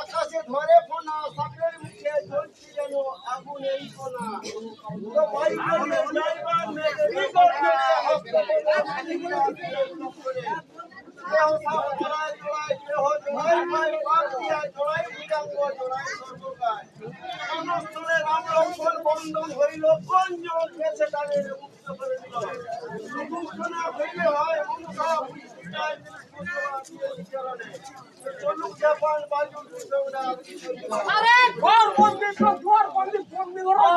আকাশে ধরে ফোনা সাপের মুখে জ্বলছি যেন আগুন এই সোনা তো ভাই বলে যাইবার মেঘে করতে কেহ সাপ জড়ায় জড়ায় কেহ জড়াই ভাই পাপ দিয়া জড়াই বিরাঙ্গ জড়াই সর্বকায় সমস্তরে রাম লক্ষ্মণ বন্ধন হইল কঞ্জন গেছে তাদের মুক্ত করে দিল মুক্তনা হইলে হয় মমতা চলুক জাপান বাজুক আরে ঘর বন্দি তো ঘর বন্দি বন্দি করো